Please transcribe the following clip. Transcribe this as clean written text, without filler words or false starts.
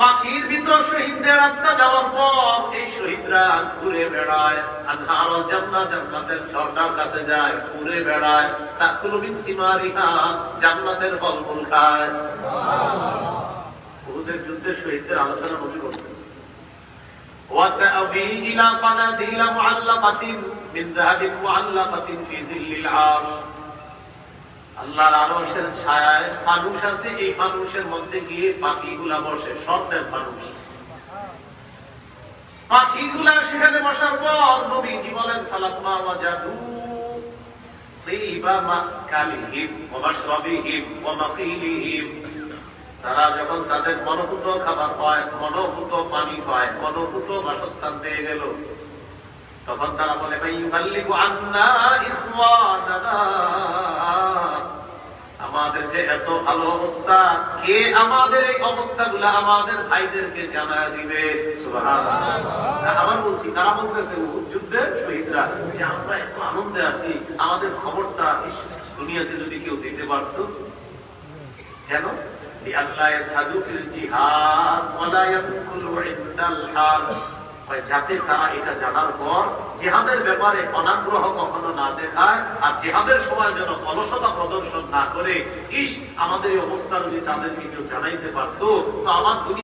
পাখির ভিতর শহীদদের আত্মা যাওয়ার পর এই শহীদরা ঘুরে বেড়ায়, আনহার জান্নাত, জান্নাতের ঝর্ণার কাছে যায়, ঘুরে বেড়ায়, তাকুলু মিন সিমারিহা, জান্নাতের ফলমূল খায়। উহুদের যুদ্ধের শহীদদের আলোচনা নবী করতেছে। ওয়া তা'বি ইলা কানাদিলা মুআল্লাকাতিন মিন যাহাবিন মুআল্লাকাতিন ফি যিল্লিল আরশ। আল্লাহর আরশের ছায়ায় ফানুস আছে, এই ফানুসের মধ্যে গিয়ে পাখিগুলা বসে, স্বর্ণের ফানুস। পাখিগুলা সেখানে বসার পর নবীজি বলেন, ফালাম্মা ওয়াজাদু তিবা মাকালিহিম ওয়া মাশরাবিহিম ওয়া মাকিলিহিম, তারা যখন তাদের মনোভূত খাবার পায়, মনোভূত পানি পায়, মনোভূত বাসস্থান পেয়ে গেল, তখন তারা বলে, ফাইয়ুবাল্লিগু আন্না ইখওয়ানানা, আমাদের যে এত ভালো অবস্থা, কে আমাদের এই অবস্থাগুলো আমাদের ভাইদেরকে জানায় দিবে? সুবহানাল্লাহ। আবার বলছি, তারা বলতেছে উহুদ যুদ্ধের শহীদরা যে আমরা এত আনন্দে আছি, আমাদের খবরটা দুনিয়াতে যদি কেউ দিতে পারত। কেন? লিআল্লা ইয়াজহাদু ফিল জিহাদ ওয়া লা ইয়াকুলু ইনদাল হাল, যাতে তারা এটা জানার পর জিহাদের ব্যাপারে অনাগ্রহ কখনো না দেখায়, আর জিহাদের সময় যেন অলসতা প্রদর্শন না করে, ইস আমাদের এই অবস্থা যদি তাদেরকে কেউ জানাইতে পারতো, তো আমার